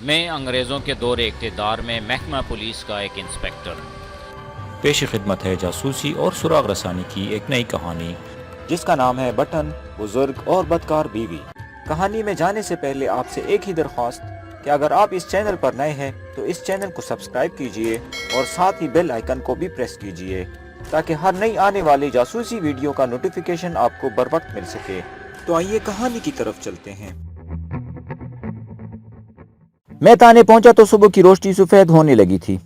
میں انگریزوں کے دور اقتدار میں محکمہ پولیس کا ایک انسپکٹر۔ پیش خدمت ہے جاسوسی اور سراغ رسانی کی ایک نئی کہانی جس کا نام ہے بٹن، بزرگ اور بدکار بیوی۔ کہانی میں جانے سے پہلے آپ سے ایک ہی درخواست کہ اگر آپ اس چینل پر نئے ہیں تو اس چینل کو سبسکرائب کیجئے اور ساتھ ہی بیل آئیکن کو بھی پریس کیجئے تاکہ ہر نئی آنے والی جاسوسی ویڈیو کا نوٹیفیکیشن آپ کو بر وقت مل سکے۔ تو آئیے کہانی کی طرف چلتے ہیں۔ میں تانے پہنچا تو صبح کی روشنی سفید ہونے لگی تھی۔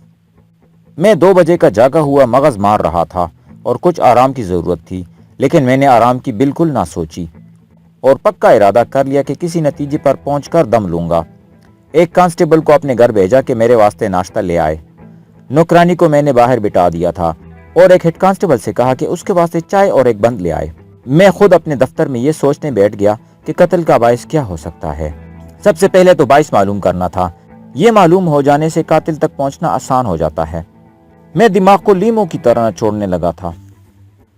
میں 2 بجے کا جاگا ہوا مغز مار رہا تھا اور کچھ آرام کی ضرورت تھی، لیکن میں نے آرام کی بالکل نہ سوچی اور پکا ارادہ کر لیا کہ کسی نتیجے پر پہنچ کر دم لوں گا۔ ایک کانسٹیبل کو اپنے گھر بھیجا کہ میرے واسطے ناشتہ لے آئے۔ نوکرانی کو میں نے باہر بٹھا دیا تھا اور ایک ہیڈ کانسٹیبل سے کہا کہ اس کے واسطے چائے اور ایک بند لے آئے۔ میں خود اپنے دفتر میں یہ سوچنے بیٹھ گیا کہ قتل کا باعث کیا ہو سکتا ہے۔ سب سے پہلے تو باعث معلوم کرنا تھا۔ یہ معلوم ہو جانے سے قاتل تک پہنچنا آسان ہو جاتا ہے۔ میں دماغ کو لیموں کی طرح چھوڑنے لگا تھا۔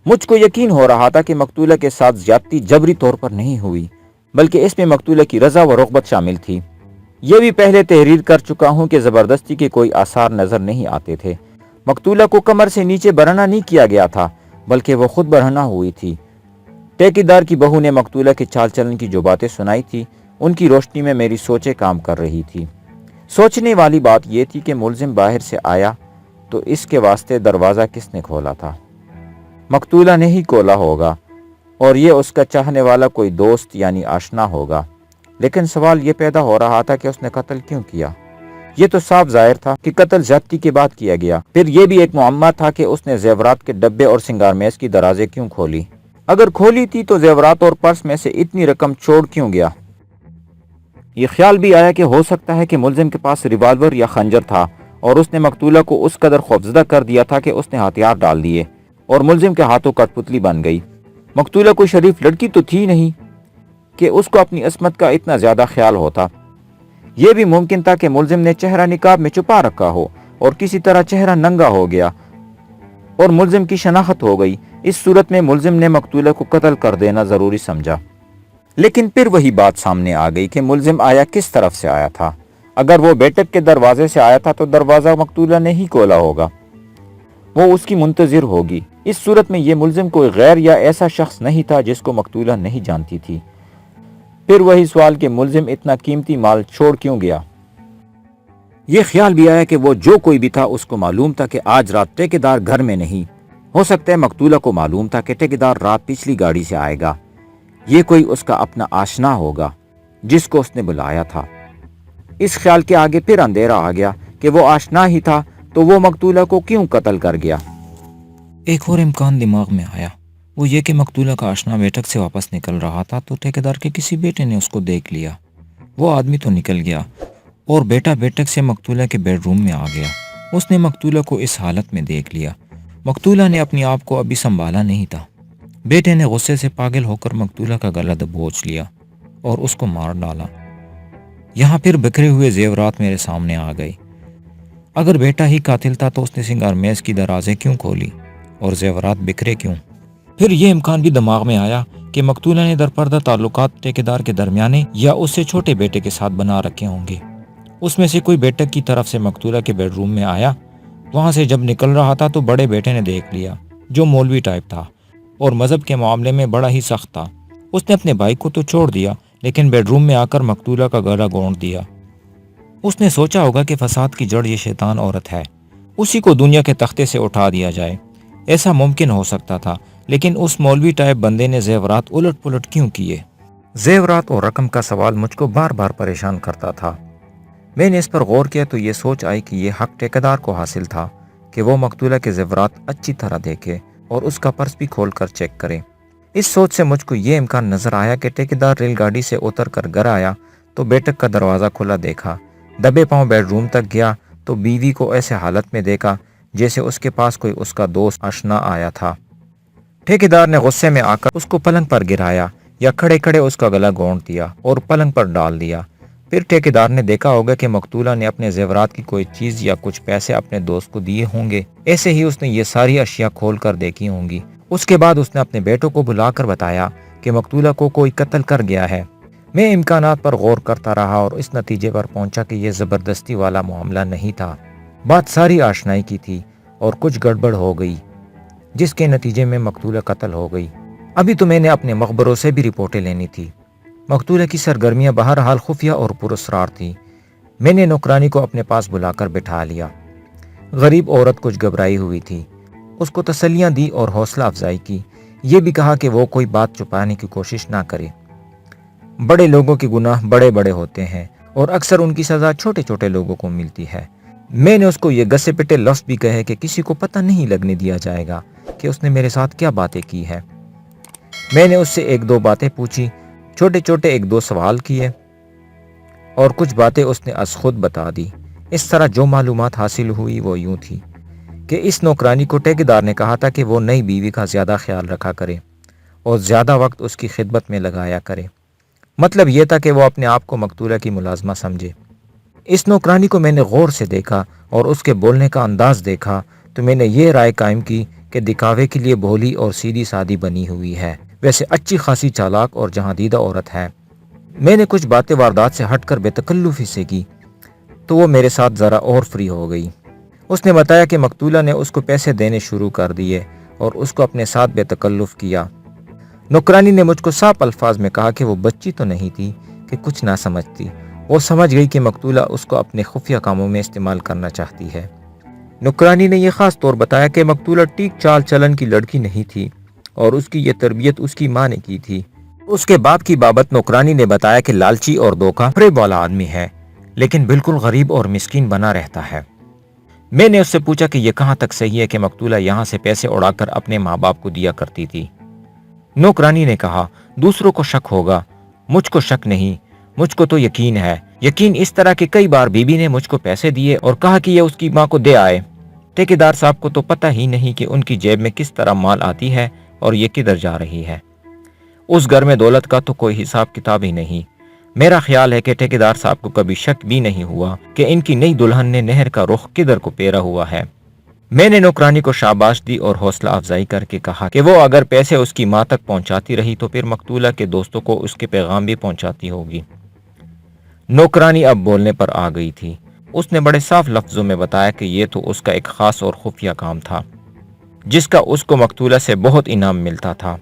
مجھ کو یقین ہو رہا تھا کہ مقتولہ کے ساتھ زیادتی جبری طور پر نہیں ہوئی، بلکہ اس میں مقتولہ کی رضا و رغبت شامل تھی۔ یہ بھی پہلے تحریر کر چکا ہوں کہ زبردستی کے کوئی آثار نظر نہیں آتے تھے۔ مقتولہ کو کمر سے نیچے برہنہ نہیں کیا گیا تھا، بلکہ وہ خود برہنہ ہوئی تھی۔ ٹھیکیدار کی بہو نے مقتولہ کے چال چلن کی جو باتیں سنائی تھی، ان کی روشنی میں میری سوچیں کام کر رہی تھی۔ سوچنے والی بات یہ تھی کہ ملزم باہر سے آیا تو اس کے واسطے دروازہ کس نے کھولا تھا؟ مقتولہ نے ہی کھولا ہوگا اور یہ اس کا چاہنے والا کوئی دوست یعنی آشنا ہوگا۔ لیکن سوال یہ پیدا ہو رہا تھا کہ اس نے قتل کیوں کیا؟ یہ تو صاف ظاہر تھا کہ قتل زیادتی کے بعد کیا گیا۔ پھر یہ بھی ایک معمہ تھا کہ اس نے زیورات کے ڈبے اور سنگار میز کی درازیں کیوں کھولی؟ اگر کھولی تھی تو زیورات اور پرس میں سے اتنی رقم چھوڑ کیوں گیا؟ یہ خیال بھی آیا کہ ہو سکتا ہے کہ ملزم کے پاس ریوالور یا خنجر تھا اور اس نے مقتولہ کو اس قدر خوفزدہ کر دیا تھا کہ اس نے ہتھیار ڈال دیے اور ملزم کے ہاتھوں کٹ پتلی بن گئی۔ مقتولہ کوئی شریف لڑکی تو تھی نہیں کہ اس کو اپنی عصمت کا اتنا زیادہ خیال ہوتا۔ یہ بھی ممکن تھا کہ ملزم نے چہرہ نقاب میں چھپا رکھا ہو اور کسی طرح چہرہ ننگا ہو گیا اور ملزم کی شناخت ہو گئی۔ اس صورت میں ملزم نے مقتولہ کو قتل کر دینا ضروری سمجھا۔ لیکن پھر وہی بات سامنے آ گئی کہ ملزم آیا کس طرف سے آیا تھا؟ اگر وہ بیٹک کے دروازے سے آیا تھا تو دروازہ مقتولہ نے ہی کھولا ہوگا، وہ اس کی منتظر ہوگی۔ اس صورت میں یہ ملزم کوئی غیر یا ایسا شخص نہیں تھا جس کو مقتولہ نہیں جانتی تھی۔ پھر وہی سوال کہ ملزم اتنا قیمتی مال چھوڑ کیوں گیا؟ یہ خیال بھی آیا کہ وہ جو کوئی بھی تھا اس کو معلوم تھا کہ آج رات ٹھیکیدار گھر میں نہیں۔ ہو سکتا ہے مقتولہ کو معلوم تھا کہ ٹھیکیدار رات پچھلی گاڑی سے آئے گا۔ یہ کوئی اس کا اپنا آشنا ہوگا جس کو اس نے بلایا تھا۔ اس خیال کے آگے پھر اندھیرا آ گیا کہ وہ آشنا ہی تھا تو وہ مقتولہ کو کیوں قتل کر گیا؟ ایک اور امکان دماغ میں آیا، وہ یہ کہ مقتولہ کا آشنا بیٹک سے واپس نکل رہا تھا تو ٹھیکیدار کے کسی بیٹے نے اس کو دیکھ لیا۔ وہ آدمی تو نکل گیا اور بیٹا بیٹک سے مقتولہ کے بیڈ روم میں آ گیا۔ اس نے مقتولہ کو اس حالت میں دیکھ لیا۔ مقتولہ نے اپنی آپ کو ابھی سنبھالا نہیں تھا۔ بیٹے نے غصے سے پاگل ہو کر مقتولہ کا گلا دبوچ لیا اور اس کو مار ڈالا۔ یہاں پھر بکھرے ہوئے زیورات میرے سامنے آ گئے۔ اگر بیٹا ہی قاتل تھا تو اس نے سنگار میز کی درازیں کیوں کھولی اور زیورات بکھرے کیوں؟ پھر یہ امکان بھی دماغ میں آیا کہ مقتولہ نے درپردہ تعلقات ٹھیکیدار کے درمیانے یا اس سے چھوٹے بیٹے کے ساتھ بنا رکھے ہوں گے۔ اس میں سے کوئی بیٹک کی طرف سے مقتولہ کے بیڈ روم میں آیا۔ وہاں سے جب نکل رہا تھا تو بڑے بیٹے نے دیکھ لیا، جو مولوی ٹائپ تھا اور مذہب کے معاملے میں بڑا ہی سخت تھا۔ اس نے اپنے بھائی کو تو چھوڑ دیا لیکن بیڈ روم میں آ کر مقتولہ کا گلا گونٹ دیا۔ اس نے سوچا ہوگا کہ فساد کی جڑ یہ شیطان عورت ہے، اسی کو دنیا کے تختے سے اٹھا دیا جائے۔ ایسا ممکن ہو سکتا تھا، لیکن اس مولوی ٹائپ بندے نے زیورات الٹ پلٹ کیوں کیے؟ زیورات اور رقم کا سوال مجھ کو بار بار پریشان کرتا تھا۔ میں نے اس پر غور کیا تو یہ سوچ آئی کہ یہ حق ٹھیکیدار کو حاصل تھا کہ وہ مقتولہ کے زیورات اچھی طرح دیکھے اور اس کا پرس بھی کھول کر چیک کرے۔ اس سوچ سے مجھ کو یہ امکان نظر آیا کہ ٹھیکیدار ریل گاڑی سے اتر کر گھر آیا تو بیٹک کا دروازہ کھلا دیکھا، دبے پاؤں بیڈ روم تک گیا تو بیوی کو ایسے حالت میں دیکھا جیسے اس کے پاس کوئی اس کا دوست آشنا آیا تھا۔ ٹھیکیدار نے غصے میں آ کر اس کو پلنگ پر گرایا یا کھڑے کھڑے اس کا گلا گونٹ دیا اور پلنگ پر ڈال دیا۔ پھر ٹھیکیدار نے دیکھا ہوگا کہ مقتولہ نے اپنے زیورات کی کوئی چیز یا کچھ پیسے اپنے دوست کو دیے ہوں گے، ایسے ہی اس نے یہ ساری اشیاء کھول کر دیکھی ہوں گی۔ اس کے بعد اس نے اپنے بیٹوں کو بلا کر بتایا کہ مقتولہ کو کوئی قتل کر گیا ہے۔ میں امکانات پر غور کرتا رہا اور اس نتیجے پر پہنچا کہ یہ زبردستی والا معاملہ نہیں تھا، بات ساری آشنائی کی تھی اور کچھ گڑبڑ ہو گئی جس کے نتیجے میں مقتولہ قتل ہو گئی۔ ابھی تو میں نے اپنے مخبروں سے بھی رپورٹیں لینی تھی۔ مقتولہ کی سرگرمیاں بہرحال خفیہ اور پراسرار تھیں۔ میں نے نوکرانی کو اپنے پاس بلا کر بٹھا لیا۔ غریب عورت کچھ گھبرائی ہوئی تھی۔ اس کو تسلیاں دی اور حوصلہ افزائی کی، یہ بھی کہا کہ وہ کوئی بات چھپانے کی کوشش نہ کرے۔ بڑے لوگوں کے گناہ بڑے بڑے ہوتے ہیں اور اکثر ان کی سزا چھوٹے چھوٹے لوگوں کو ملتی ہے۔ میں نے اس کو یہ گسے پٹے لفظ بھی کہے کہ کسی کو پتہ نہیں لگنے دیا جائے گا کہ اس نے میرے ساتھ کیا باتیں کی ہے۔ میں نے اس سے ایک دو باتیں پوچھی، چھوٹے چھوٹے ایک دو سوال کیے اور کچھ باتیں اس نے از خود بتا دی۔ اس طرح جو معلومات حاصل ہوئی وہ یوں تھی کہ اس نوکرانی کو ٹھیکیدار نے کہا تھا کہ وہ نئی بیوی کا زیادہ خیال رکھا کرے اور زیادہ وقت اس کی خدمت میں لگایا کرے۔ مطلب یہ تھا کہ وہ اپنے آپ کو مقتولہ کی ملازمہ سمجھے۔ اس نوکرانی کو میں نے غور سے دیکھا اور اس کے بولنے کا انداز دیکھا تو میں نے یہ رائے قائم کی کہ دکھاوے کے لیے بھولی اور سیدھی سادی بنی ہوئی ہے، ویسے اچھی خاصی چالاک اور جہاں دیدہ عورت ہے۔ میں نے کچھ باتیں واردات سے ہٹ کر بے تکلفی سے کی تو وہ میرے ساتھ ذرا اور فری ہو گئی۔ اس نے بتایا کہ مقتولہ نے اس کو پیسے دینے شروع کر دیے اور اس کو اپنے ساتھ بے تکلف کیا۔ نوکرانی نے مجھ کو صاف الفاظ میں کہا کہ وہ بچی تو نہیں تھی کہ کچھ نہ سمجھتی، وہ سمجھ گئی کہ مقتولہ اس کو اپنے خفیہ کاموں میں استعمال کرنا چاہتی ہے۔ نوکرانی نے یہ خاص طور بتایا کہ مقتولہ ٹھیک چال چلن کی لڑکی نہیں تھی اور اس کی یہ تربیت اس کی ماں نے کی تھی۔ اس کے باپ کی بابت نوکرانی نے بتایا کہ لالچی اور دھوکہ فریب والا آدمی ہے، لیکن بالکل غریب اور مسکین بنا رہتا ہے۔ میں نے اس سے پوچھا کہ یہ کہاں تک صحیح ہے کہ مقتولہ یہاں سے پیسے اڑا کر اپنے ماں باپ کو دیا کرتی تھی۔ نوکرانی نے کہا، دوسروں کو شک ہوگا، مجھ کو شک نہیں، مجھ کو تو یقین ہے۔ یقین اس طرح کہ کئی بار بیوی نے مجھ کو پیسے دیے اور کہا کہ یہ اس کی ماں کو دے آئے۔ ٹھیکیدار صاحب کو تو پتہ ہی نہیں کہ ان کی جیب میں کس طرح مال آتی ہے اور یہ کدھر جا رہی ہے۔ اس گھر میں دولت کا تو کوئی حساب کتاب ہی نہیں۔ میرا خیال ہے کہ ٹھیکیدار صاحب کو کبھی شک بھی نہیں ہوا کہ ان کی نئی دلہن نے نہر کا رخ کدھر کو پھیرا ہوا ہے۔ میں نے نوکرانی کو شاباش دی اور حوصلہ افزائی کر کے کہا کہ وہ اگر پیسے اس کی ماں تک پہنچاتی رہی تو پھر مقتولہ کے دوستوں کو اس کے پیغام بھی پہنچاتی ہوگی۔ نوکرانی اب بولنے پر آ گئی تھی۔ اس نے بڑے صاف لفظوں میں بتایا کہ یہ تو اس کا ایک خاص اور خفیہ کام تھا جس کا اس کو مقتولہ سے بہت انعام ملتا تھا۔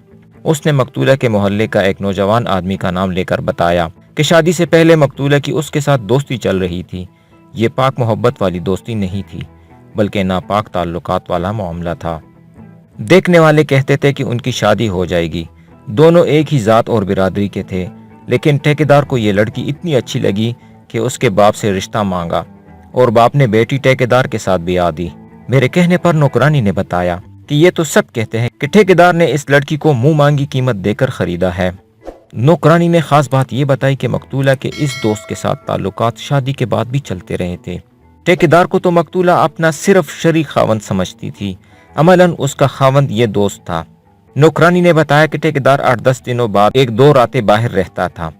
اس نے مقتولہ کے محلے کا ایک نوجوان آدمی کا نام لے کر بتایا کہ شادی سے پہلے مقتولہ کی اس کے ساتھ دوستی چل رہی تھی۔ یہ پاک محبت والی دوستی نہیں تھی بلکہ ناپاک تعلقات والا معاملہ تھا۔ دیکھنے والے کہتے تھے کہ ان کی شادی ہو جائے گی، دونوں ایک ہی ذات اور برادری کے تھے، لیکن ٹھیکیدار کو یہ لڑکی اتنی اچھی لگی کہ اس کے باپ سے رشتہ مانگا اور باپ نے بیٹی ٹھیکیدار کے ساتھ بیاہ دی۔ میرے کہنے پر نوکرانی نے بتایا کہ یہ تو سب کہتے ہیں کہ ٹھیکیدار نے اس لڑکی کو منہ مانگی قیمت دے کر خریدا ہے۔ نوکرانی نے خاص بات یہ بتائی کہ مقتولہ کے اس دوست کے ساتھ تعلقات شادی کے بعد بھی چلتے رہے تھے۔ ٹھیکیدار کو تو مقتولہ اپنا صرف شریک خاوند سمجھتی تھی، عملاً اس کا خاوند یہ دوست تھا۔ نوکرانی نے بتایا کہ ٹھیکیدار 8-10 دنوں بعد 1-2 راتیں باہر رہتا تھا۔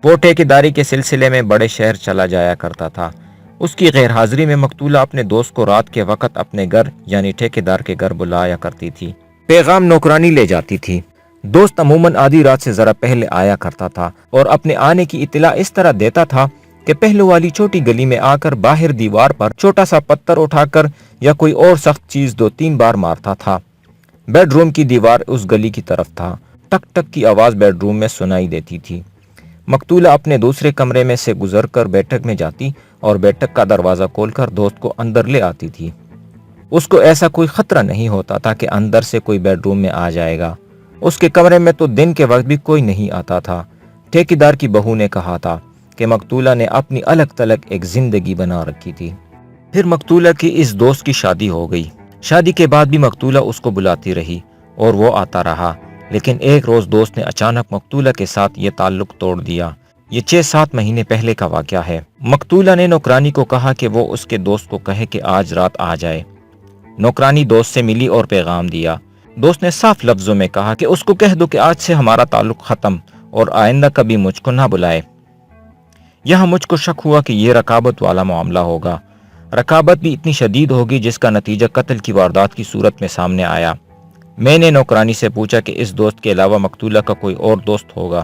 وہ ٹھیکیداری کے سلسلے میں بڑے شہر چلا جایا کرتا تھا۔ اس کی غیر حاضری میں مقتولہ اپنے دوست کو رات کے وقت اپنے گھر یعنی ٹھیکیدار کے گھر بلایا کرتی تھی۔ پیغام نوکرانی لے جاتی تھی۔ دوست عموماً آدھی رات سے ذرا پہلے آیا کرتا تھا اور اپنے آنے کی اطلاع اس طرح دیتا تھا کہ پہلو والی چھوٹی گلی میں آ کر باہر دیوار پر چھوٹا سا پتھر اٹھا کر یا کوئی اور سخت چیز 2-3 بار مارتا تھا۔ بیڈ روم کی دیوار اس گلی کی طرف تھا۔ ٹک ٹک کی آواز بیڈ روم میں سنائی دیتی تھی۔ مقتولہ اپنے دوسرے کمرے میں سے گزر کر بیٹھک میں جاتی اور بیٹھک کا دروازہ کھول کر دوست کو اندر لے آتی تھی۔ اس کو ایسا کوئی خطرہ نہیں ہوتا تھا کہ اندر سے کوئی بیڈ روم میں آ جائے گا۔ اس کے کمرے میں تو دن کے وقت بھی کوئی نہیں آتا تھا۔ ٹھیکیدار کی بہو نے کہا تھا کہ مقتولہ نے اپنی الگ تلگ ایک زندگی بنا رکھی تھی۔ پھر مقتولہ کی اس دوست کی شادی ہو گئی۔ شادی کے بعد بھی مقتولہ اس کو بلاتی رہی اور وہ آتا رہا، لیکن ایک روز دوست نے اچانک مقتولہ کے ساتھ یہ تعلق توڑ دیا۔ یہ 6-7 مہینے پہلے کا واقعہ ہے۔ مقتولہ نے نوکرانی کو کہا کہ وہ اس کے دوست کو کہے کہ آج رات آ جائے۔ نوکرانی دوست سے ملی اور پیغام دیا۔ دوست نے صاف لفظوں میں کہا کہ اس کو کہہ دو کہ آج سے ہمارا تعلق ختم اور آئندہ کبھی مجھ کو نہ بلائے۔ یہاں مجھ کو شک ہوا کہ یہ رقابت والا معاملہ ہوگا۔ رقابت بھی اتنی شدید ہوگی جس کا نتیجہ قتل کی واردات کی صورت میں سامنے آیا۔ میں نے نوکرانی سے پوچھا کہ اس دوست کے علاوہ مقتولہ کا کوئی اور دوست ہوگا۔